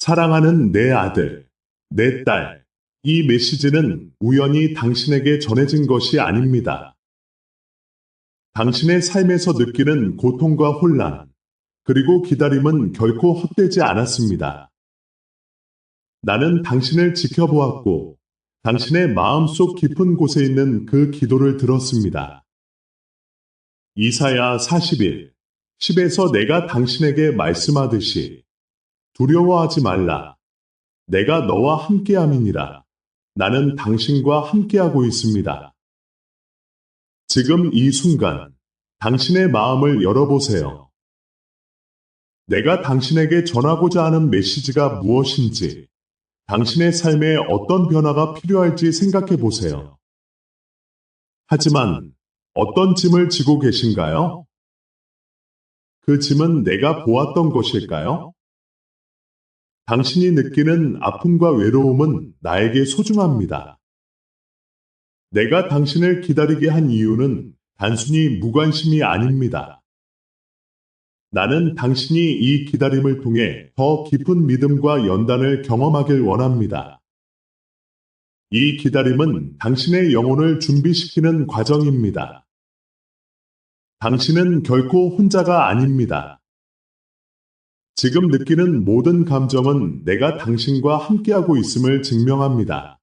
사랑하는 내 아들, 내 딸, 이 메시지는 우연히 당신에게 전해진 것이 아닙니다. 당신의 삶에서 느끼는 고통과 혼란, 그리고 기다림은 결코 헛되지 않았습니다. 나는 당신을 지켜보았고, 당신의 마음속 깊은 곳에 있는 그 기도를 들었습니다. 이사야 41, 10에서 내가 당신에게 말씀하듯이 두려워하지 말라. 내가 너와 함께함이니라. 나는 당신과 함께하고 있습니다. 지금 이 순간 당신의 마음을 열어보세요. 내가 당신에게 전하고자 하는 메시지가 무엇인지, 당신의 삶에 어떤 변화가 필요할지 생각해 보세요. 하지만 어떤 짐을 지고 계신가요? 그 짐은 내가 보았던 것일까요? 당신이 느끼는 아픔과 외로움은 나에게 소중합니다. 내가 당신을 기다리게 한 이유는 단순히 무관심이 아닙니다. 나는 당신이 이 기다림을 통해 더 깊은 믿음과 연단을 경험하길 원합니다. 이 기다림은 당신의 영혼을 준비시키는 과정입니다. 당신은 결코 혼자가 아닙니다. 지금 느끼는 모든 감정은 내가 당신과 함께하고 있음을 증명합니다.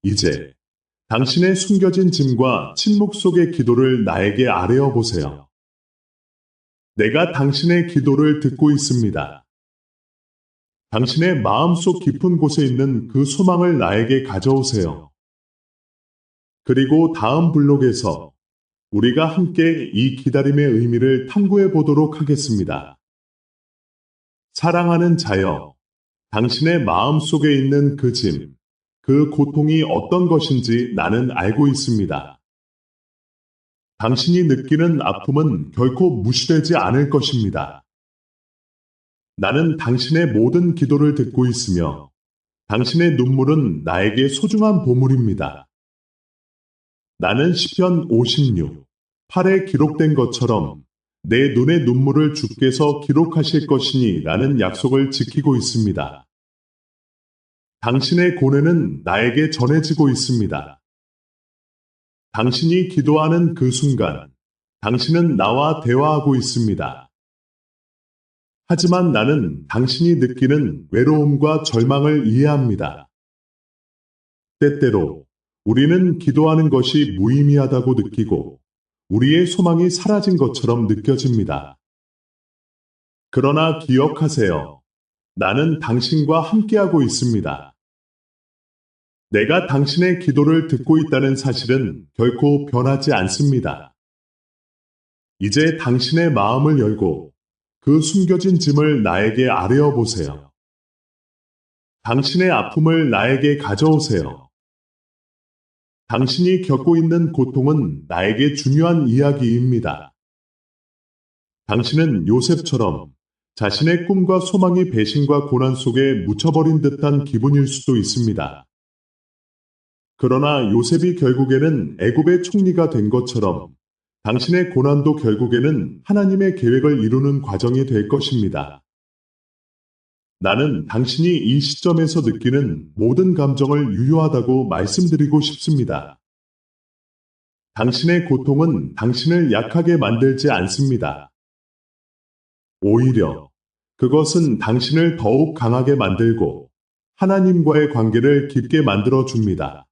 이제 당신의 숨겨진 짐과 침묵 속의 기도를 나에게 아뢰어 보세요. 내가 당신의 기도를 듣고 있습니다. 당신의 마음속 깊은 곳에 있는 그 소망을 나에게 가져오세요. 그리고 다음 블록에서 우리가 함께 이 기다림의 의미를 탐구해 보도록 하겠습니다. 사랑하는 자여, 당신의 마음 속에 있는 그 짐, 그 고통이 어떤 것인지 나는 알고 있습니다. 당신이 느끼는 아픔은 결코 무시되지 않을 것입니다. 나는 당신의 모든 기도를 듣고 있으며 당신의 눈물은 나에게 소중한 보물입니다. 나는 시편 56, 8에 기록된 것처럼 내 눈의 눈물을 주께서 기록하실 것이니 라는 약속을 지키고 있습니다. 당신의 고뇌는 나에게 전해지고 있습니다. 당신이 기도하는 그 순간, 당신은 나와 대화하고 있습니다. 하지만 나는 당신이 느끼는 외로움과 절망을 이해합니다. 때때로 우리는 기도하는 것이 무의미하다고 느끼고 우리의 소망이 사라진 것처럼 느껴집니다. 그러나 기억하세요. 나는 당신과 함께하고 있습니다. 내가 당신의 기도를 듣고 있다는 사실은 결코 변하지 않습니다. 이제 당신의 마음을 열고 그 숨겨진 짐을 나에게 아뢰어 보세요. 당신의 아픔을 나에게 가져오세요. 당신이 겪고 있는 고통은 나에게 중요한 이야기입니다. 당신은 요셉처럼 자신의 꿈과 소망이 배신과 고난 속에 묻혀버린 듯한 기분일 수도 있습니다. 그러나 요셉이 결국에는 애굽의 총리가 된 것처럼 당신의 고난도 결국에는 하나님의 계획을 이루는 과정이 될 것입니다. 나는 당신이 이 시점에서 느끼는 모든 감정을 유효하다고 말씀드리고 싶습니다. 당신의 고통은 당신을 약하게 만들지 않습니다. 오히려 그것은 당신을 더욱 강하게 만들고 하나님과의 관계를 깊게 만들어 줍니다.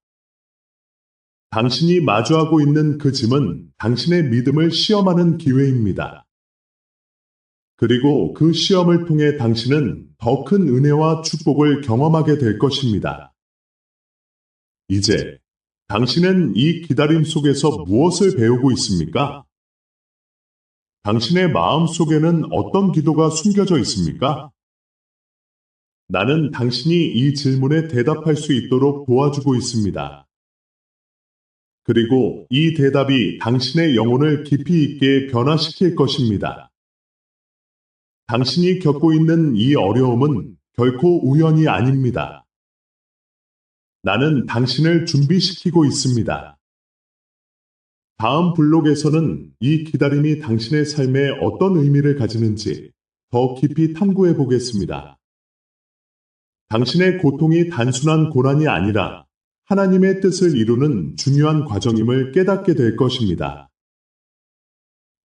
당신이 마주하고 있는 그 짐은 당신의 믿음을 시험하는 기회입니다. 그리고 그 시험을 통해 당신은 더 큰 은혜와 축복을 경험하게 될 것입니다. 이제 당신은 이 기다림 속에서 무엇을 배우고 있습니까? 당신의 마음 속에는 어떤 기도가 숨겨져 있습니까? 나는 당신이 이 질문에 대답할 수 있도록 도와주고 있습니다. 그리고 이 대답이 당신의 영혼을 깊이 있게 변화시킬 것입니다. 당신이 겪고 있는 이 어려움은 결코 우연이 아닙니다. 나는 당신을 준비시키고 있습니다. 다음 블록에서는 이 기다림이 당신의 삶에 어떤 의미를 가지는지 더 깊이 탐구해 보겠습니다. 당신의 고통이 단순한 고난이 아니라 하나님의 뜻을 이루는 중요한 과정임을 깨닫게 될 것입니다.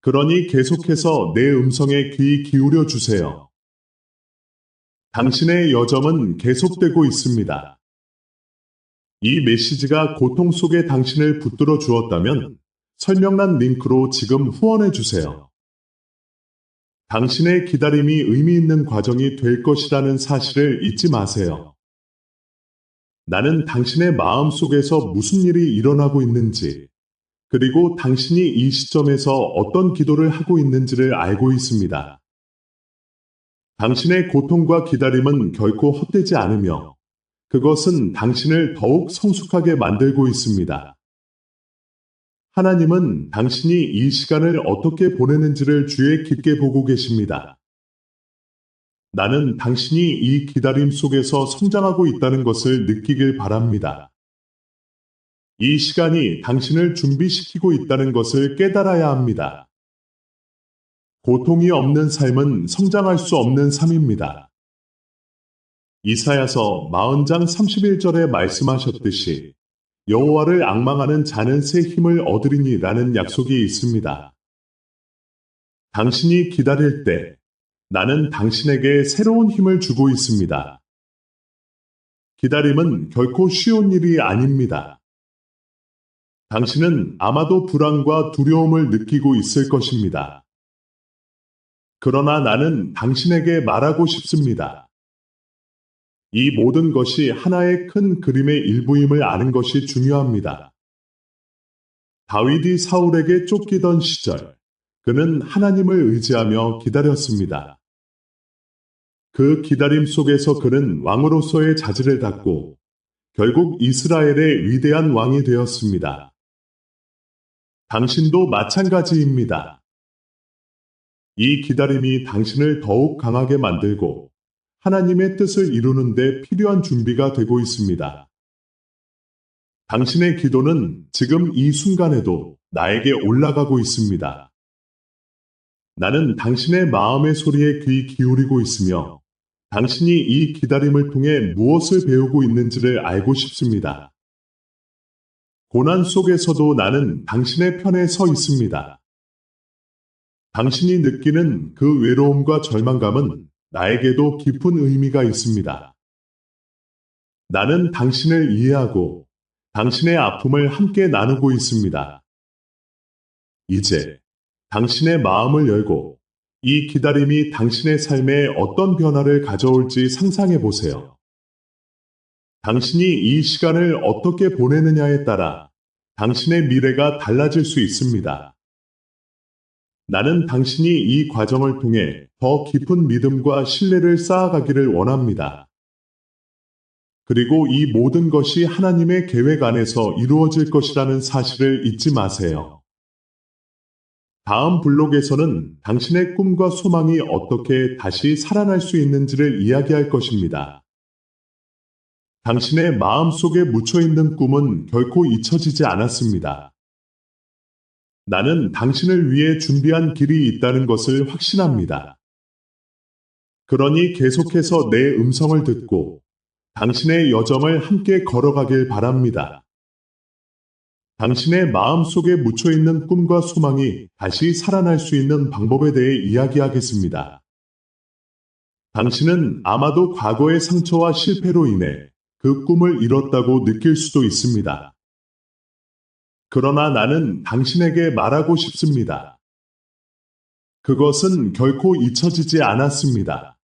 그러니 계속해서 내 음성에 귀 기울여 주세요. 당신의 여정은 계속되고 있습니다. 이 메시지가 고통 속에 당신을 붙들어 주었다면 설명란 링크로 지금 후원해 주세요. 당신의 기다림이 의미 있는 과정이 될 것이라는 사실을 잊지 마세요. 나는 당신의 마음 속에서 무슨 일이 일어나고 있는지, 그리고 당신이 이 시점에서 어떤 기도를 하고 있는지를 알고 있습니다. 당신의 고통과 기다림은 결코 헛되지 않으며 그것은 당신을 더욱 성숙하게 만들고 있습니다. 하나님은 당신이 이 시간을 어떻게 보내는지를 주의 깊게 보고 계십니다. 나는 당신이 이 기다림 속에서 성장하고 있다는 것을 느끼길 바랍니다. 이 시간이 당신을 준비시키고 있다는 것을 깨달아야 합니다. 고통이 없는 삶은 성장할 수 없는 삶입니다. 이사야서 40장 31절에 말씀하셨듯이 여호와를 앙망하는 자는 새 힘을 얻으리니라는 약속이 있습니다. 당신이 기다릴 때 나는 당신에게 새로운 힘을 주고 있습니다. 기다림은 결코 쉬운 일이 아닙니다. 당신은 아마도 불안과 두려움을 느끼고 있을 것입니다. 그러나 나는 당신에게 말하고 싶습니다. 이 모든 것이 하나의 큰 그림의 일부임을 아는 것이 중요합니다. 다윗이 사울에게 쫓기던 시절, 그는 하나님을 의지하며 기다렸습니다. 그 기다림 속에서 그는 왕으로서의 자질을 닦고 결국 이스라엘의 위대한 왕이 되었습니다. 당신도 마찬가지입니다. 이 기다림이 당신을 더욱 강하게 만들고 하나님의 뜻을 이루는 데 필요한 준비가 되고 있습니다. 당신의 기도는 지금 이 순간에도 나에게 올라가고 있습니다. 나는 당신의 마음의 소리에 귀 기울이고 있으며 당신이 이 기다림을 통해 무엇을 배우고 있는지를 알고 싶습니다. 고난 속에서도 나는 당신의 편에 서 있습니다. 당신이 느끼는 그 외로움과 절망감은 나에게도 깊은 의미가 있습니다. 나는 당신을 이해하고 당신의 아픔을 함께 나누고 있습니다. 이제 당신의 마음을 열고 이 기다림이 당신의 삶에 어떤 변화를 가져올지 상상해 보세요. 당신이 이 시간을 어떻게 보내느냐에 따라 당신의 미래가 달라질 수 있습니다. 나는 당신이 이 과정을 통해 더 깊은 믿음과 신뢰를 쌓아가기를 원합니다. 그리고 이 모든 것이 하나님의 계획 안에서 이루어질 것이라는 사실을 잊지 마세요. 다음 블록에서는 당신의 꿈과 소망이 어떻게 다시 살아날 수 있는지를 이야기할 것입니다. 당신의 마음속에 묻혀있는 꿈은 결코 잊혀지지 않았습니다. 나는 당신을 위해 준비한 길이 있다는 것을 확신합니다. 그러니 계속해서 내 음성을 듣고 당신의 여정을 함께 걸어가길 바랍니다. 당신의 마음속에 묻혀있는 꿈과 소망이 다시 살아날 수 있는 방법에 대해 이야기하겠습니다. 당신은 아마도 과거의 상처와 실패로 인해 그 꿈을 잃었다고 느낄 수도 있습니다. 그러나 나는 당신에게 말하고 싶습니다. 그것은 결코 잊혀지지 않았습니다.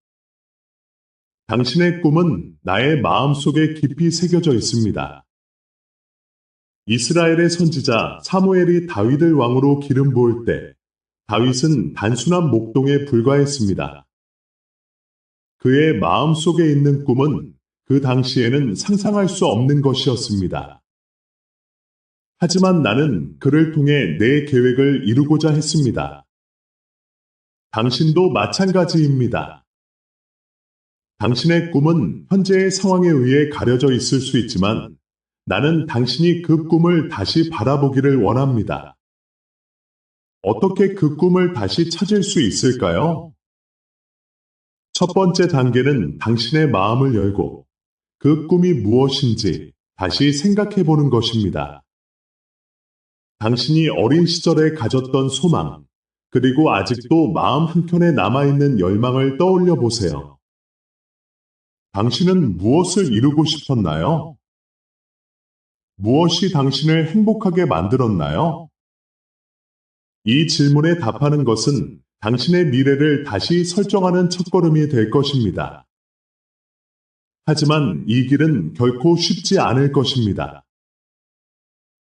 당신의 꿈은 나의 마음속에 깊이 새겨져 있습니다. 이스라엘의 선지자 사무엘이 다윗을 왕으로 기름 부을 때 다윗은 단순한 목동에 불과했습니다. 그의 마음속에 있는 꿈은 그 당시에는 상상할 수 없는 것이었습니다. 하지만 나는 그를 통해 내 계획을 이루고자 했습니다. 당신도 마찬가지입니다. 당신의 꿈은 현재의 상황에 의해 가려져 있을 수 있지만 나는 당신이 그 꿈을 다시 바라보기를 원합니다. 어떻게 그 꿈을 다시 찾을 수 있을까요? 첫 번째 단계는 당신의 마음을 열고 그 꿈이 무엇인지 다시 생각해 보는 것입니다. 당신이 어린 시절에 가졌던 소망, 그리고 아직도 마음 한켠에 남아있는 열망을 떠올려 보세요. 당신은 무엇을 이루고 싶었나요? 무엇이 당신을 행복하게 만들었나요? 이 질문에 답하는 것은 당신의 미래를 다시 설정하는 첫걸음이 될 것입니다. 하지만 이 길은 결코 쉽지 않을 것입니다.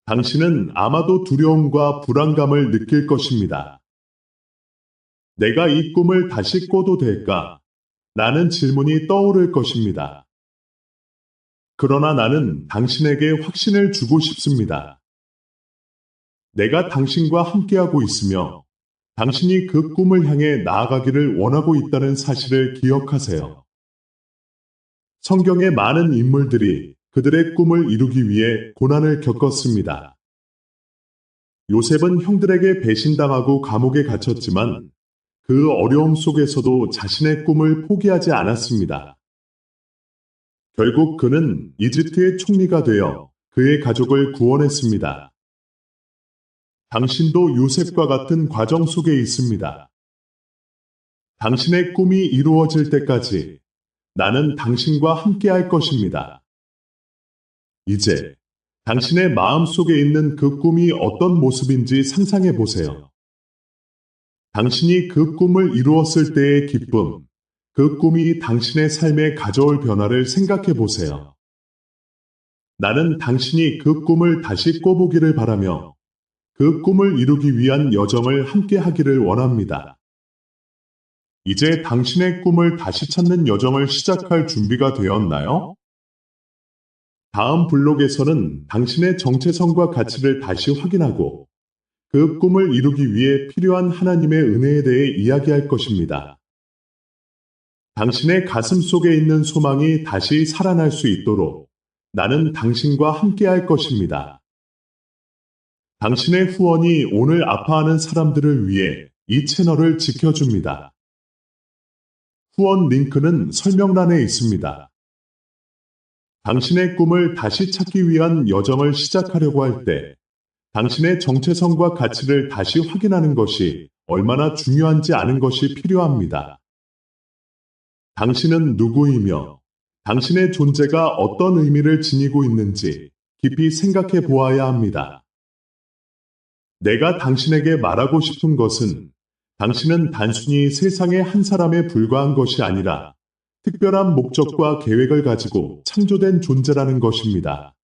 당신은 아마도 두려움과 불안감을 느낄 것입니다. 내가 이 꿈을 다시 꿔도 될까? 라는 질문이 떠오를 것입니다. 그러나 나는 당신에게 확신을 주고 싶습니다. 내가 당신과 함께하고 있으며 당신이 그 꿈을 향해 나아가기를 원하고 있다는 사실을 기억하세요. 성경의 많은 인물들이 그들의 꿈을 이루기 위해 고난을 겪었습니다. 요셉은 형들에게 배신당하고 감옥에 갇혔지만 그 어려움 속에서도 자신의 꿈을 포기하지 않았습니다. 결국 그는 이집트의 총리가 되어 그의 가족을 구원했습니다. 당신도 요셉과 같은 과정 속에 있습니다. 당신의 꿈이 이루어질 때까지 나는 당신과 함께 할 것입니다. 이제 당신의 마음 속에 있는 그 꿈이 어떤 모습인지 상상해 보세요. 당신이 그 꿈을 이루었을 때의 기쁨, 그 꿈이 당신의 삶에 가져올 변화를 생각해 보세요. 나는 당신이 그 꿈을 다시 꿔보기를 바라며 그 꿈을 이루기 위한 여정을 함께 하기를 원합니다. 이제 당신의 꿈을 다시 찾는 여정을 시작할 준비가 되었나요? 다음 블록에서는 당신의 정체성과 가치를 다시 확인하고 그 꿈을 이루기 위해 필요한 하나님의 은혜에 대해 이야기할 것입니다. 당신의 가슴 속에 있는 소망이 다시 살아날 수 있도록 나는 당신과 함께할 것입니다. 당신의 후원이 오늘 아파하는 사람들을 위해 이 채널을 지켜줍니다. 후원 링크는 설명란에 있습니다. 당신의 꿈을 다시 찾기 위한 여정을 시작하려고 할 때 당신의 정체성과 가치를 다시 확인하는 것이 얼마나 중요한지 아는 것이 필요합니다. 당신은 누구이며 당신의 존재가 어떤 의미를 지니고 있는지 깊이 생각해 보아야 합니다. 내가 당신에게 말하고 싶은 것은 당신은 단순히 세상의 한 사람에 불과한 것이 아니라 특별한 목적과 계획을 가지고 창조된 존재라는 것입니다.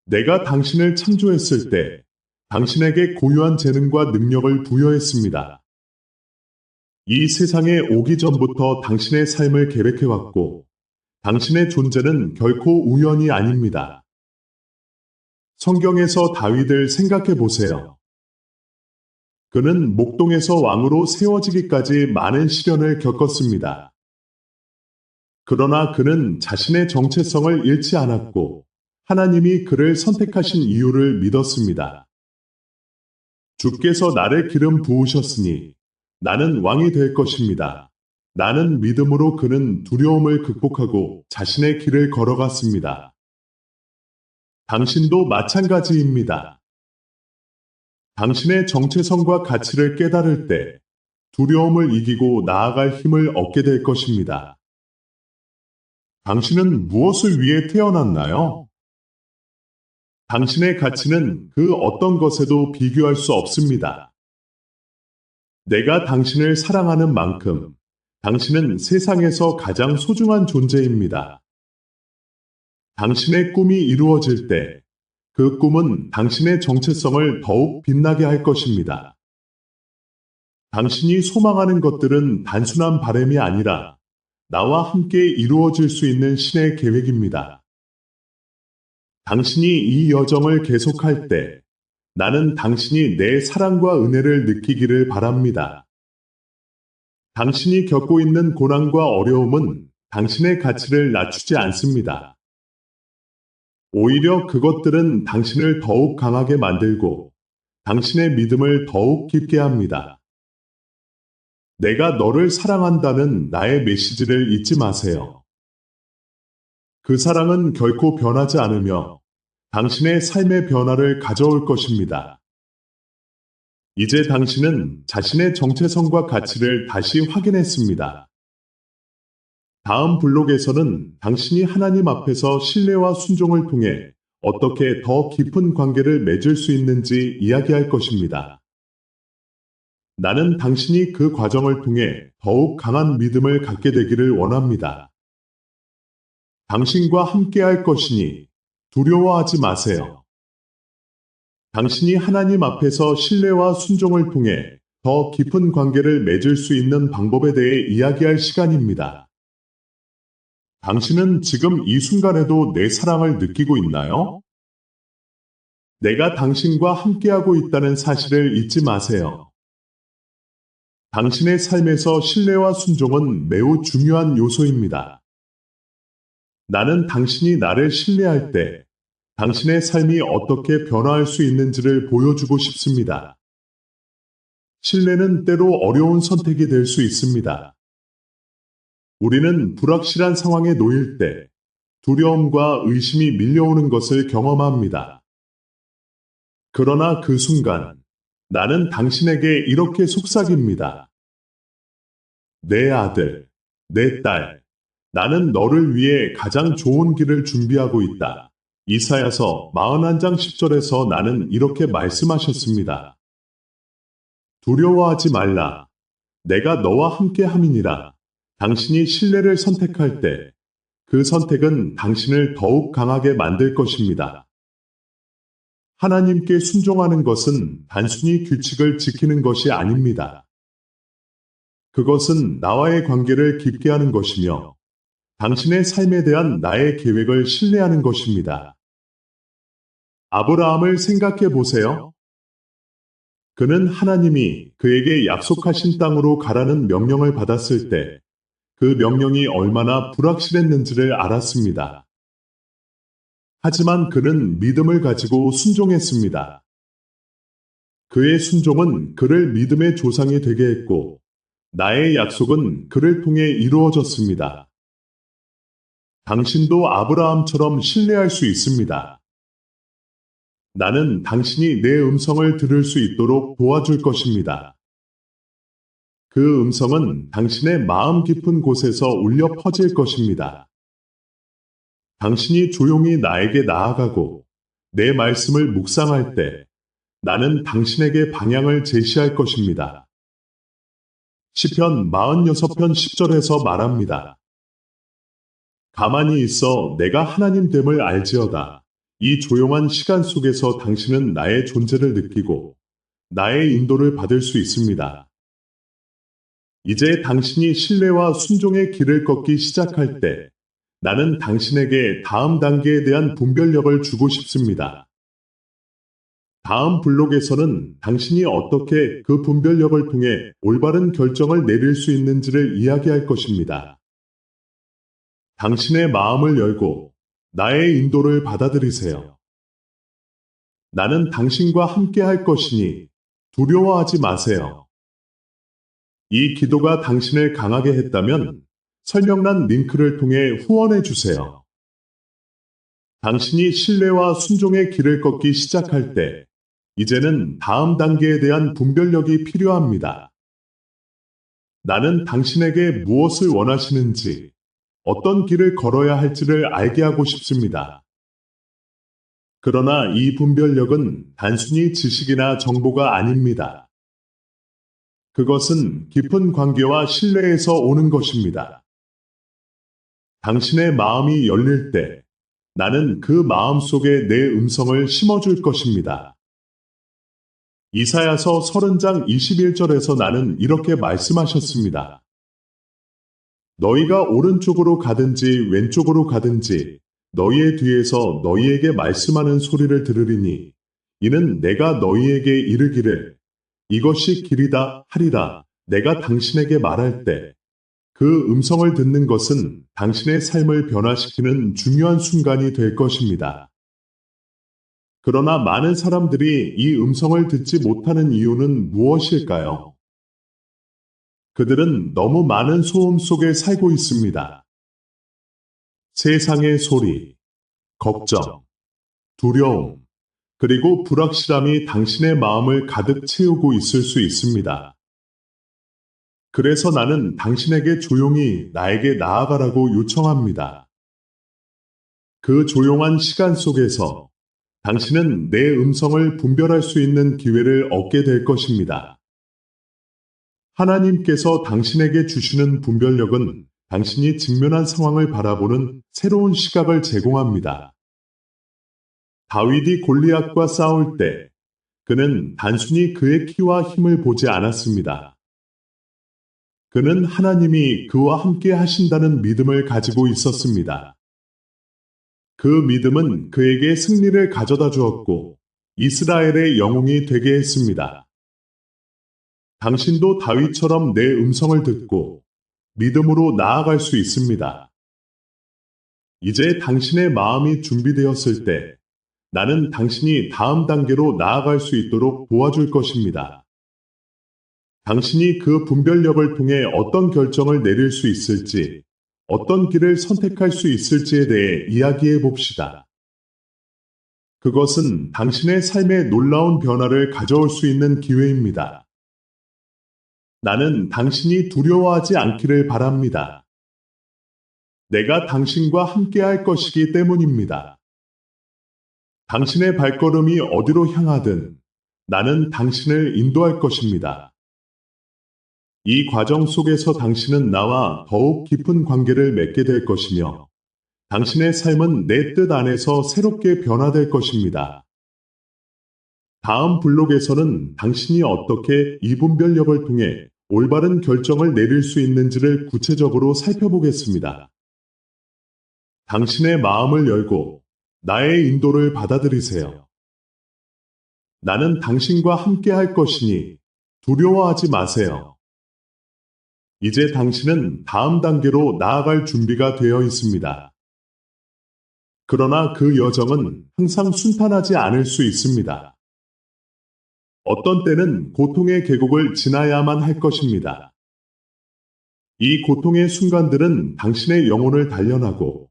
내가 당신을 창조했을 때 당신에게 고유한 재능과 능력을 부여했습니다. 이 세상에 오기 전부터 당신의 삶을 계획해왔고 당신의 존재는 결코 우연이 아닙니다. 성경에서 다윗을 생각해 보세요. 그는 목동에서 왕으로 세워지기까지 많은 시련을 겪었습니다. 그러나 그는 자신의 정체성을 잃지 않았고 하나님이 그를 선택하신 이유를 믿었습니다. 주께서 나를 기름 부으셨으니 나는 왕이 될 것입니다. 나는 믿음으로 그는 두려움을 극복하고 자신의 길을 걸어갔습니다. 당신도 마찬가지입니다. 당신의 정체성과 가치를 깨달을 때 두려움을 이기고 나아갈 힘을 얻게 될 것입니다. 당신은 무엇을 위해 태어났나요? 당신의 가치는 그 어떤 것에도 비교할 수 없습니다. 내가 당신을 사랑하는 만큼 당신은 세상에서 가장 소중한 존재입니다. 당신의 꿈이 이루어질 때 그 꿈은 당신의 정체성을 더욱 빛나게 할 것입니다. 당신이 소망하는 것들은 단순한 바람이 아니라 나와 함께 이루어질 수 있는 신의 계획입니다. 당신이 이 여정을 계속할 때 나는 당신이 내 사랑과 은혜를 느끼기를 바랍니다. 당신이 겪고 있는 고난과 어려움은 당신의 가치를 낮추지 않습니다. 오히려 그것들은 당신을 더욱 강하게 만들고 당신의 믿음을 더욱 깊게 합니다. 내가 너를 사랑한다는 나의 메시지를 잊지 마세요. 그 사랑은 결코 변하지 않으며 당신의 삶의 변화를 가져올 것입니다. 이제 당신은 자신의 정체성과 가치를 다시 확인했습니다. 다음 블록에서는 당신이 하나님 앞에서 신뢰와 순종을 통해 어떻게 더 깊은 관계를 맺을 수 있는지 이야기할 것입니다. 나는 당신이 그 과정을 통해 더욱 강한 믿음을 갖게 되기를 원합니다. 당신과 함께할 것이니 두려워하지 마세요. 당신이 하나님 앞에서 신뢰와 순종을 통해 더 깊은 관계를 맺을 수 있는 방법에 대해 이야기할 시간입니다. 당신은 지금 이 순간에도 내 사랑을 느끼고 있나요? 내가 당신과 함께하고 있다는 사실을 잊지 마세요. 당신의 삶에서 신뢰와 순종은 매우 중요한 요소입니다. 나는 당신이 나를 신뢰할 때 당신의 삶이 어떻게 변화할 수 있는지를 보여주고 싶습니다. 신뢰는 때로 어려운 선택이 될 수 있습니다. 우리는 불확실한 상황에 놓일 때 두려움과 의심이 밀려오는 것을 경험합니다. 그러나 그 순간 나는 당신에게 이렇게 속삭입니다. 내 아들, 내 딸, 나는 너를 위해 가장 좋은 길을 준비하고 있다. 이사야서 41장 10절에서 나는 이렇게 말씀하셨습니다. 두려워하지 말라. 내가 너와 함께 함이니라. 당신이 신뢰를 선택할 때 그 선택은 당신을 더욱 강하게 만들 것입니다. 하나님께 순종하는 것은 단순히 규칙을 지키는 것이 아닙니다. 그것은 나와의 관계를 깊게 하는 것이며 당신의 삶에 대한 나의 계획을 신뢰하는 것입니다. 아브라함을 생각해 보세요. 그는 하나님이 그에게 약속하신 땅으로 가라는 명령을 받았을 때 그 명령이 얼마나 불확실했는지를 알았습니다. 하지만 그는 믿음을 가지고 순종했습니다. 그의 순종은 그를 믿음의 조상이 되게 했고 나의 약속은 그를 통해 이루어졌습니다. 당신도 아브라함처럼 신뢰할 수 있습니다. 나는 당신이 내 음성을 들을 수 있도록 도와줄 것입니다. 그 음성은 당신의 마음 깊은 곳에서 울려 퍼질 것입니다. 당신이 조용히 나에게 나아가고 내 말씀을 묵상할 때 나는 당신에게 방향을 제시할 것입니다. 시편 46편 10절에서 말합니다. 가만히 있어 내가 하나님 됨을 알지어다. 이 조용한 시간 속에서 당신은 나의 존재를 느끼고 나의 인도를 받을 수 있습니다. 이제 당신이 신뢰와 순종의 길을 걷기 시작할 때 나는 당신에게 다음 단계에 대한 분별력을 주고 싶습니다. 다음 블록에서는 당신이 어떻게 그 분별력을 통해 올바른 결정을 내릴 수 있는지를 이야기할 것입니다. 당신의 마음을 열고 나의 인도를 받아들이세요. 나는 당신과 함께 할 것이니 두려워하지 마세요. 이 기도가 당신을 강하게 했다면 설명란 링크를 통해 후원해 주세요. 당신이 신뢰와 순종의 길을 걷기 시작할 때 이제는 다음 단계에 대한 분별력이 필요합니다. 나는 당신에게 무엇을 원하시는지, 어떤 길을 걸어야 할지를 알게 하고 싶습니다. 그러나 이 분별력은 단순히 지식이나 정보가 아닙니다. 그것은 깊은 관계와 신뢰에서 오는 것입니다. 당신의 마음이 열릴 때 나는 그 마음 속에 내 음성을 심어줄 것입니다. 이사야서 30장 21절에서 나는 이렇게 말씀하셨습니다. 너희가 오른쪽으로 가든지 왼쪽으로 가든지 너희의 뒤에서 너희에게 말씀하는 소리를 들으리니 이는 내가 너희에게 이르기를 이것이 길이다 하리라. 내가 당신에게 말할 때 그 음성을 듣는 것은 당신의 삶을 변화시키는 중요한 순간이 될 것입니다. 그러나 많은 사람들이 이 음성을 듣지 못하는 이유는 무엇일까요? 그들은 너무 많은 소음 속에 살고 있습니다. 세상의 소리, 걱정, 두려움, 그리고 불확실함이 당신의 마음을 가득 채우고 있을 수 있습니다. 그래서 나는 당신에게 조용히 나에게 나아가라고 요청합니다. 그 조용한 시간 속에서 당신은 내 음성을 분별할 수 있는 기회를 얻게 될 것입니다. 하나님께서 당신에게 주시는 분별력은 당신이 직면한 상황을 바라보는 새로운 시각을 제공합니다. 다윗이 골리앗과 싸울 때 그는 단순히 그의 키와 힘을 보지 않았습니다. 그는 하나님이 그와 함께 하신다는 믿음을 가지고 있었습니다. 그 믿음은 그에게 승리를 가져다 주었고 이스라엘의 영웅이 되게 했습니다. 당신도 다윗처럼 내 음성을 듣고 믿음으로 나아갈 수 있습니다. 이제 당신의 마음이 준비되었을 때 나는 당신이 다음 단계로 나아갈 수 있도록 도와줄 것입니다. 당신이 그 분별력을 통해 어떤 결정을 내릴 수 있을지, 어떤 길을 선택할 수 있을지에 대해 이야기해 봅시다. 그것은 당신의 삶에 놀라운 변화를 가져올 수 있는 기회입니다. 나는 당신이 두려워하지 않기를 바랍니다. 내가 당신과 함께 할 것이기 때문입니다. 당신의 발걸음이 어디로 향하든 나는 당신을 인도할 것입니다. 이 과정 속에서 당신은 나와 더욱 깊은 관계를 맺게 될 것이며 당신의 삶은 내 뜻 안에서 새롭게 변화될 것입니다. 다음 블록에서는 당신이 어떻게 이 분별력을 통해 올바른 결정을 내릴 수 있는지를 구체적으로 살펴보겠습니다. 당신의 마음을 열고 나의 인도를 받아들이세요. 나는 당신과 함께 할 것이니 두려워하지 마세요. 이제 당신은 다음 단계로 나아갈 준비가 되어 있습니다. 그러나 그 여정은 항상 순탄하지 않을 수 있습니다. 어떤 때는 고통의 계곡을 지나야만 할 것입니다. 이 고통의 순간들은 당신의 영혼을 단련하고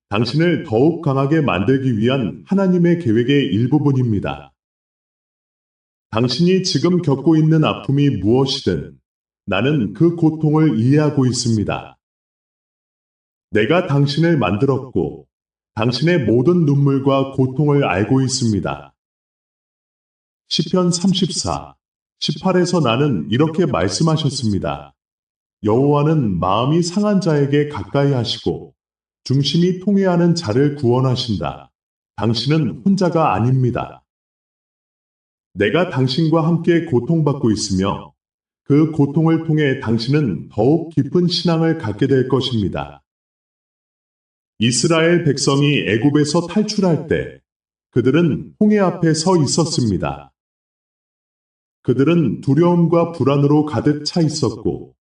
당신을 더욱 강하게 만들기 위한 하나님의 계획의 일부분입니다. 당신이 지금 겪고 있는 아픔이 무엇이든 나는 그 고통을 이해하고 있습니다. 내가 당신을 만들었고 당신의 모든 눈물과 고통을 알고 있습니다. 시편 34, 18에서 나는 이렇게 말씀하셨습니다. 여호와는 마음이 상한 자에게 가까이 하시고 중심이 통회하는 자를 구원하신다. 당신은 혼자가 아닙니다. 내가 당신과 함께 고통받고 있으며 그 고통을 통해 당신은 더욱 깊은 신앙을 갖게 될 것입니다. 이스라엘 백성이 애굽에서 탈출할 때 그들은 홍해 앞에 서 있었습니다. 그들은 두려움과 불안으로 가득 차 있었고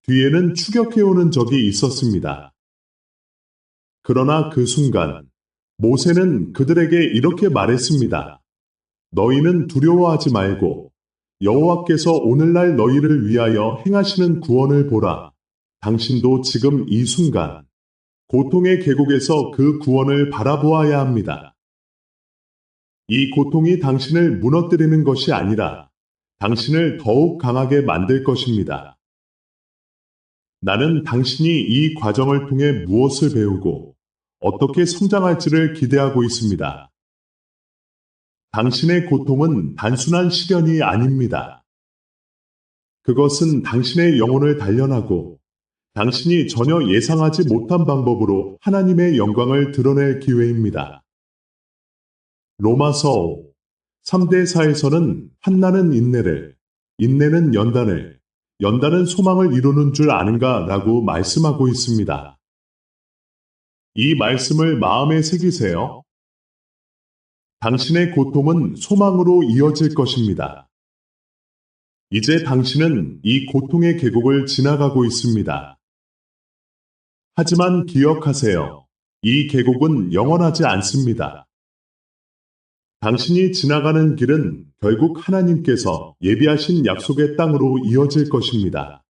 뒤에는 추격해오는 적이 있었습니다. 그러나 그 순간 모세는 그들에게 이렇게 말했습니다. 너희는 두려워하지 말고 여호와께서 오늘날 너희를 위하여 행하시는 구원을 보라. 당신도 지금 이 순간 고통의 계곡에서 그 구원을 바라보아야 합니다. 이 고통이 당신을 무너뜨리는 것이 아니라 당신을 더욱 강하게 만들 것입니다. 나는 당신이 이 과정을 통해 무엇을 배우고 어떻게 성장할지를 기대하고 있습니다. 당신의 고통은 단순한 시련이 아닙니다. 그것은 당신의 영혼을 단련하고 당신이 전혀 예상하지 못한 방법으로 하나님의 영광을 드러낼 기회입니다. 로마서 5, 3대4에서는 한나는 인내를, 인내는 연단을, 연단은 소망을 이루는 줄 아는가 라고 말씀하고 있습니다. 이 말씀을 마음에 새기세요. 당신의 고통은 소망으로 이어질 것입니다. 이제 당신은 이 고통의 계곡을 지나가고 있습니다. 하지만 기억하세요. 이 계곡은 영원하지 않습니다. 당신이 지나가는 길은 결국 하나님께서 예비하신 약속의 땅으로 이어질 것입니다.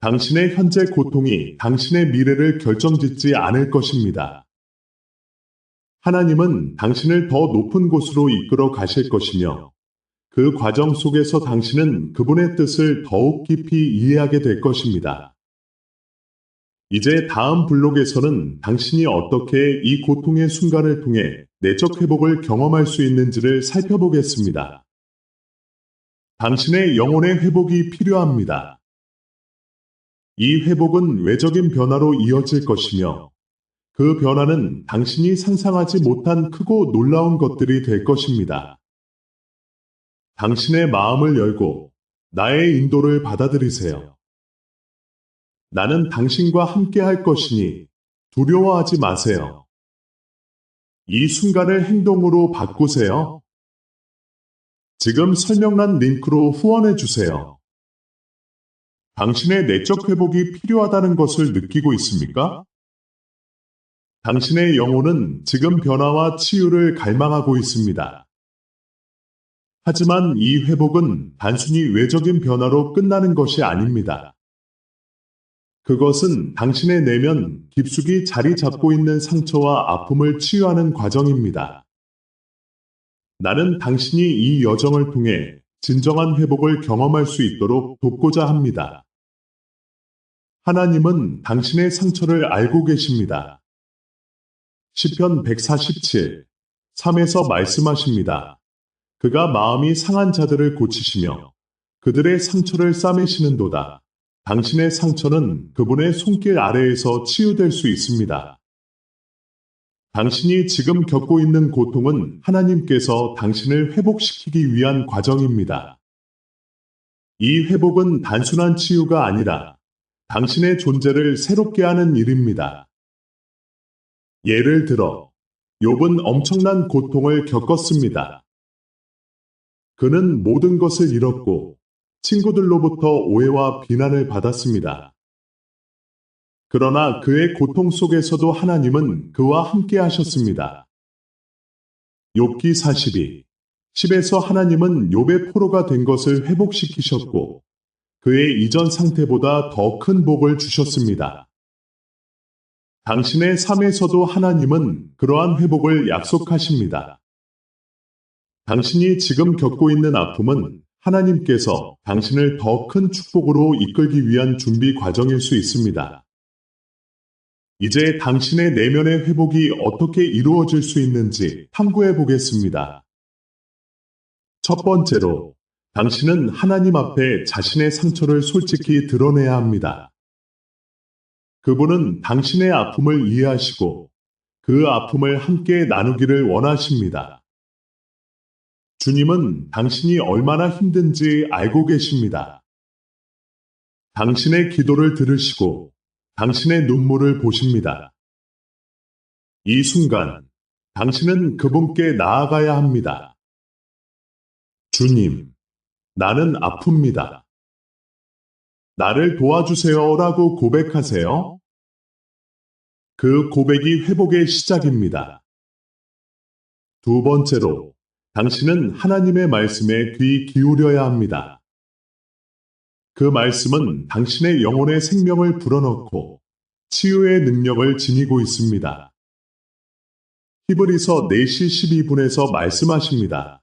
당신의 현재 고통이 당신의 미래를 결정짓지 않을 것입니다. 하나님은 당신을 더 높은 곳으로 이끌어 가실 것이며 그 과정 속에서 당신은 그분의 뜻을 더욱 깊이 이해하게 될 것입니다. 이제 다음 블록에서는 당신이 어떻게 이 고통의 순간을 통해 내적 회복을 경험할 수 있는지를 살펴보겠습니다. 당신의 영혼의 회복이 필요합니다. 이 회복은 외적인 변화로 이어질 것이며 그 변화는 당신이 상상하지 못한 크고 놀라운 것들이 될 것입니다. 당신의 마음을 열고 나의 인도를 받아들이세요. 나는 당신과 함께 할 것이니 두려워하지 마세요. 이 순간을 행동으로 바꾸세요. 지금 설명란 링크로 후원해 주세요. 당신의 내적 회복이 필요하다는 것을 느끼고 있습니까? 당신의 영혼은 지금 변화와 치유를 갈망하고 있습니다. 하지만 이 회복은 단순히 외적인 변화로 끝나는 것이 아닙니다. 그것은 당신의 내면 깊숙이 자리 잡고 있는 상처와 아픔을 치유하는 과정입니다. 나는 당신이 이 여정을 통해 진정한 회복을 경험할 수 있도록 돕고자 합니다. 하나님은 당신의 상처를 알고 계십니다. 시편 147, 3에서 말씀하십니다. 그가 마음이 상한 자들을 고치시며 그들의 상처를 싸매시는도다. 당신의 상처는 그분의 손길 아래에서 치유될 수 있습니다. 당신이 지금 겪고 있는 고통은 하나님께서 당신을 회복시키기 위한 과정입니다. 이 회복은 단순한 치유가 아니라 당신의 존재를 새롭게 하는 일입니다. 예를 들어, 욥은 엄청난 고통을 겪었습니다. 그는 모든 것을 잃었고 친구들로부터 오해와 비난을 받았습니다. 그러나 그의 고통 속에서도 하나님은 그와 함께 하셨습니다. 욥기 42, 10에서 하나님은 욥의 포로가 된 것을 회복시키셨고 그의 이전 상태보다 더 큰 복을 주셨습니다. 당신의 삶에서도 하나님은 그러한 회복을 약속하십니다. 당신이 지금 겪고 있는 아픔은 하나님께서 당신을 더 큰 축복으로 이끌기 위한 준비 과정일 수 있습니다. 이제 당신의 내면의 회복이 어떻게 이루어질 수 있는지 탐구해 보겠습니다. 첫 번째로, 당신은 하나님 앞에 자신의 상처를 솔직히 드러내야 합니다. 그분은 당신의 아픔을 이해하시고 그 아픔을 함께 나누기를 원하십니다. 주님은 당신이 얼마나 힘든지 알고 계십니다. 당신의 기도를 들으시고 당신의 눈물을 보십니다. 이 순간, 당신은 그분께 나아가야 합니다. 주님, 나는 아픕니다. 나를 도와주세요라고 고백하세요. 그 고백이 회복의 시작입니다. 두 번째로, 당신은 하나님의 말씀에 귀 기울여야 합니다. 그 말씀은 당신의 영혼의 생명을 불어넣고 치유의 능력을 지니고 있습니다. 히브리서 4시 12분에서 말씀하십니다.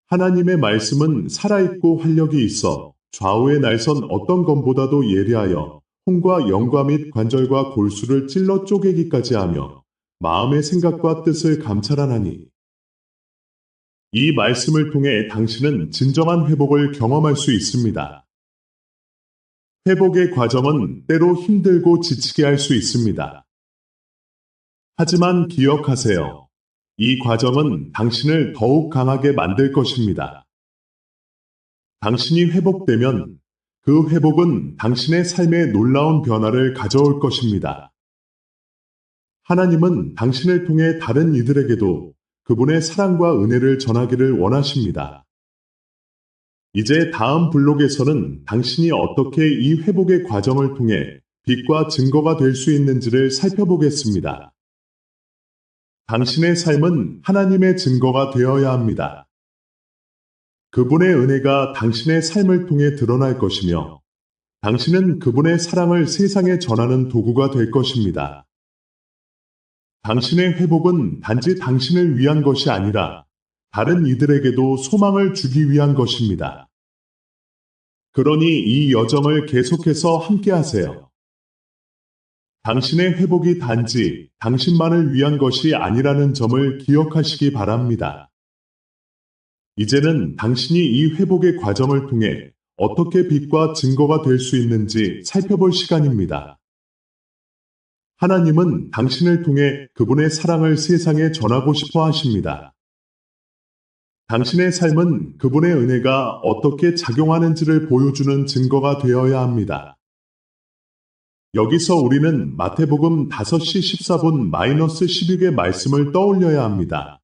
하나님의 말씀은 살아있고 활력이 있어 좌우의 날선 어떤 검보다도 예리하여 혼과 영과 및 관절과 골수를 찔러 쪼개기까지 하며 마음의 생각과 뜻을 감찰하나니 이 말씀을 통해 당신은 진정한 회복을 경험할 수 있습니다. 회복의 과정은 때로 힘들고 지치게 할 수 있습니다. 하지만 기억하세요. 이 과정은 당신을 더욱 강하게 만들 것입니다. 당신이 회복되면 그 회복은 당신의 삶에 놀라운 변화를 가져올 것입니다. 하나님은 당신을 통해 다른 이들에게도 그분의 사랑과 은혜를 전하기를 원하십니다. 이제 다음 블록에서는 당신이 어떻게 이 회복의 과정을 통해 빛과 증거가 될 수 있는지를 살펴보겠습니다. 당신의 삶은 하나님의 증거가 되어야 합니다. 그분의 은혜가 당신의 삶을 통해 드러날 것이며 당신은 그분의 사랑을 세상에 전하는 도구가 될 것입니다. 당신의 회복은 단지 당신을 위한 것이 아니라 다른 이들에게도 소망을 주기 위한 것입니다. 그러니 이 여정을 계속해서 함께 하세요. 당신의 회복이 단지 당신만을 위한 것이 아니라는 점을 기억하시기 바랍니다. 이제는 당신이 이 회복의 과정을 통해 어떻게 빛과 증거가 될 수 있는지 살펴볼 시간입니다. 하나님은 당신을 통해 그분의 사랑을 세상에 전하고 싶어 하십니다. 당신의 삶은 그분의 은혜가 어떻게 작용하는지를 보여주는 증거가 되어야 합니다. 여기서 우리는 마태복음 5시 14분 -12의 말씀을 떠올려야 합니다.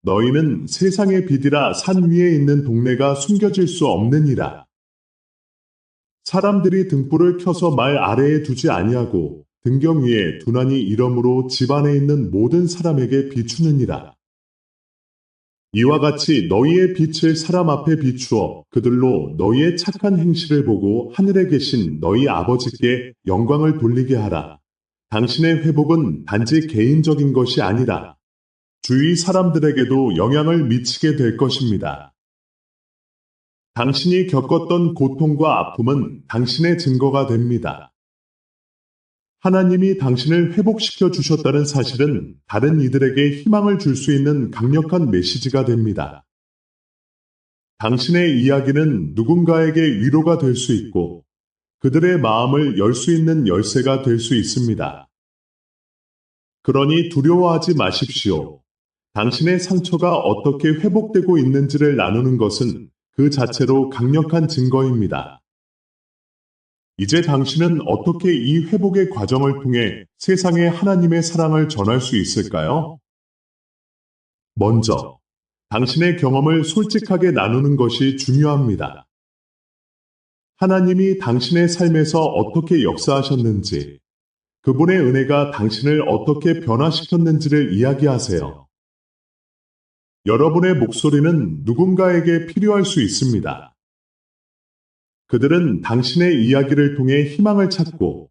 너희는 세상의 빛이라 산 위에 있는 동네가 숨겨질 수 없느니라. 사람들이 등불을 켜서 말 아래에 두지 아니하고 등경 위에 두나니 이러므로 집 안에 있는 모든 사람에게 비추느니라. 이와 같이 너희의 빛을 사람 앞에 비추어 그들로 너희의 착한 행실을 보고 하늘에 계신 너희 아버지께 영광을 돌리게 하라. 당신의 회복은 단지 개인적인 것이 아니라 주위 사람들에게도 영향을 미치게 될 것입니다. 당신이 겪었던 고통과 아픔은 당신의 증거가 됩니다. 하나님이 당신을 회복시켜 주셨다는 사실은 다른 이들에게 희망을 줄 수 있는 강력한 메시지가 됩니다. 당신의 이야기는 누군가에게 위로가 될 수 있고 그들의 마음을 열 수 있는 열쇠가 될 수 있습니다. 그러니 두려워하지 마십시오. 당신의 상처가 어떻게 회복되고 있는지를 나누는 것은 그 자체로 강력한 증거입니다. 이제 당신은 어떻게 이 회복의 과정을 통해 세상에 하나님의 사랑을 전할 수 있을까요? 먼저, 당신의 경험을 솔직하게 나누는 것이 중요합니다. 하나님이 당신의 삶에서 어떻게 역사하셨는지, 그분의 은혜가 당신을 어떻게 변화시켰는지를 이야기하세요. 여러분의 목소리는 누군가에게 필요할 수 있습니다. 그들은 당신의 이야기를 통해 희망을 찾고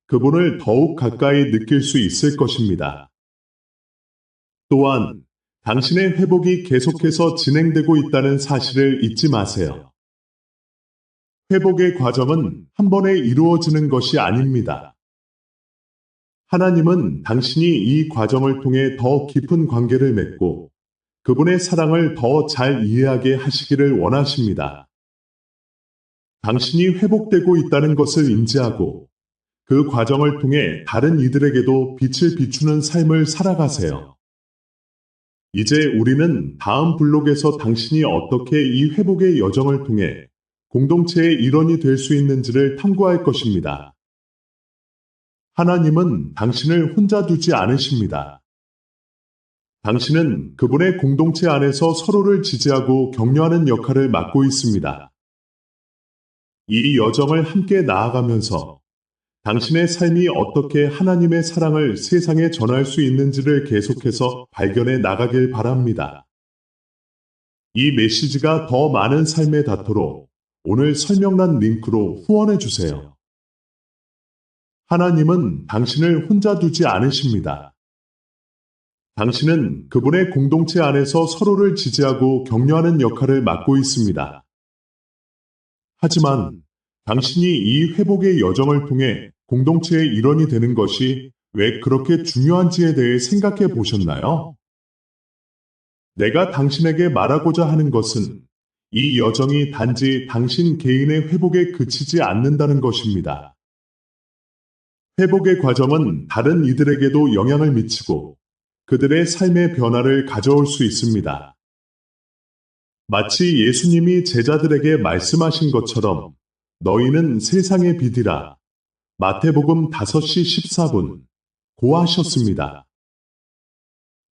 그분을 더욱 가까이 느낄 수 있을 것입니다. 또한 당신의 회복이 계속해서 진행되고 있다는 사실을 잊지 마세요. 회복의 과정은 한 번에 이루어지는 것이 아닙니다. 하나님은 당신이 이 과정을 통해 더 깊은 관계를 맺고 그분의 사랑을 더 잘 이해하게 하시기를 원하십니다. 당신이 회복되고 있다는 것을 인지하고 그 과정을 통해 다른 이들에게도 빛을 비추는 삶을 살아가세요. 이제 우리는 다음 블록에서 당신이 어떻게 이 회복의 여정을 통해 공동체의 일원이 될 수 있는지를 탐구할 것입니다. 하나님은 당신을 혼자 두지 않으십니다. 당신은 그분의 공동체 안에서 서로를 지지하고 격려하는 역할을 맡고 있습니다. 이 여정을 함께 나아가면서 당신의 삶이 어떻게 하나님의 사랑을 세상에 전할 수 있는지를 계속해서 발견해 나가길 바랍니다. 이 메시지가 더 많은 삶에 닿도록 오늘 설명란 링크로 후원해 주세요. 하나님은 당신을 혼자 두지 않으십니다. 당신은 그분의 공동체 안에서 서로를 지지하고 격려하는 역할을 맡고 있습니다. 하지만 당신이 이 회복의 여정을 통해 공동체의 일원이 되는 것이 왜 그렇게 중요한지에 대해 생각해 보셨나요? 내가 당신에게 말하고자 하는 것은 이 여정이 단지 당신 개인의 회복에 그치지 않는다는 것입니다. 회복의 과정은 다른 이들에게도 영향을 미치고 그들의 삶의 변화를 가져올 수 있습니다. 마치 예수님이 제자들에게 말씀하신 것처럼 너희는 세상의 빛이라 마태복음 5시 14분 고하셨습니다.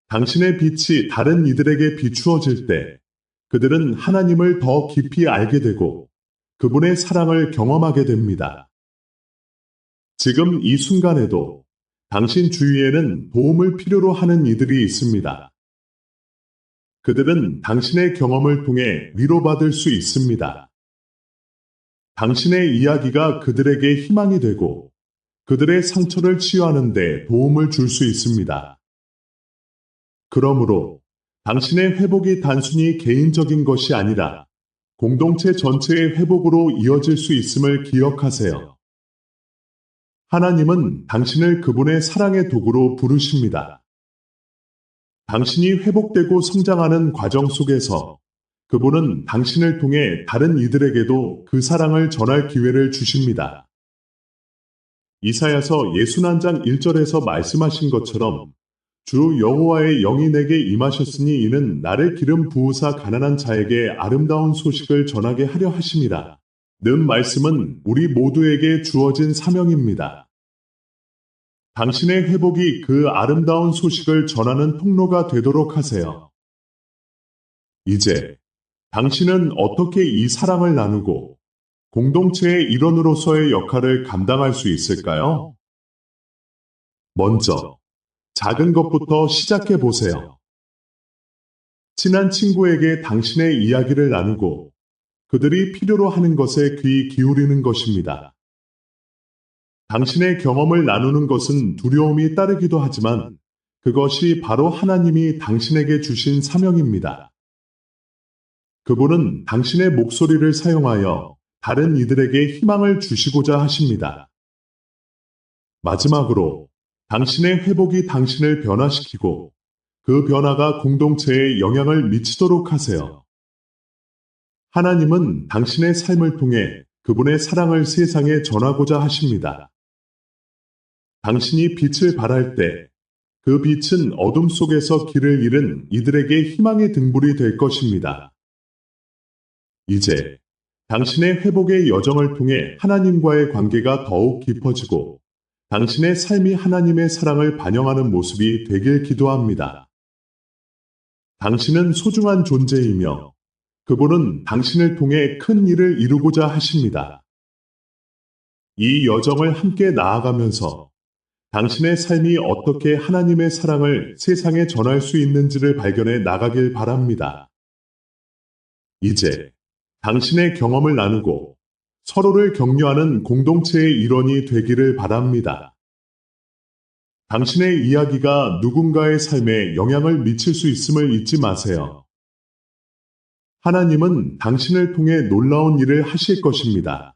당신의 빛이 다른 이들에게 비추어질 때 그들은 하나님을 더 깊이 알게 되고 그분의 사랑을 경험하게 됩니다. 지금 이 순간에도 당신 주위에는 도움을 필요로 하는 이들이 있습니다. 그들은 당신의 경험을 통해 위로받을 수 있습니다. 당신의 이야기가 그들에게 희망이 되고 그들의 상처를 치유하는 데 도움을 줄 수 있습니다. 그러므로 당신의 회복이 단순히 개인적인 것이 아니라 공동체 전체의 회복으로 이어질 수 있음을 기억하세요. 하나님은 당신을 그분의 사랑의 도구로 부르십니다. 당신이 회복되고 성장하는 과정 속에서 그분은 당신을 통해 다른 이들에게도 그 사랑을 전할 기회를 주십니다. 이사야서 61장 1절에서 말씀하신 것처럼 주 여호와의 영이 내게 임하셨으니 이는 나를 기름 부으사 가난한 자에게 아름다운 소식을 전하게 하려 하심이라. 는 말씀은 우리 모두에게 주어진 사명입니다. 당신의 회복이 그 아름다운 소식을 전하는 통로가 되도록 하세요. 이제 당신은 어떻게 이 사랑을 나누고 공동체의 일원으로서의 역할을 감당할 수 있을까요? 먼저 작은 것부터 시작해 보세요. 친한 친구에게 당신의 이야기를 나누고 그들이 필요로 하는 것에 귀 기울이는 것입니다. 당신의 경험을 나누는 것은 두려움이 따르기도 하지만 그것이 바로 하나님이 당신에게 주신 사명입니다. 그분은 당신의 목소리를 사용하여 다른 이들에게 희망을 주시고자 하십니다. 마지막으로 당신의 회복이 당신을 변화시키고 그 변화가 공동체에 영향을 미치도록 하세요. 하나님은 당신의 삶을 통해 그분의 사랑을 세상에 전하고자 하십니다. 당신이 빛을 발할 때 그 빛은 어둠 속에서 길을 잃은 이들에게 희망의 등불이 될 것입니다. 이제 당신의 회복의 여정을 통해 하나님과의 관계가 더욱 깊어지고 당신의 삶이 하나님의 사랑을 반영하는 모습이 되길 기도합니다. 당신은 소중한 존재이며 그분은 당신을 통해 큰 일을 이루고자 하십니다. 이 여정을 함께 나아가면서 당신의 삶이 어떻게 하나님의 사랑을 세상에 전할 수 있는지를 발견해 나가길 바랍니다. 이제 당신의 경험을 나누고 서로를 격려하는 공동체의 일원이 되기를 바랍니다. 당신의 이야기가 누군가의 삶에 영향을 미칠 수 있음을 잊지 마세요. 하나님은 당신을 통해 놀라운 일을 하실 것입니다.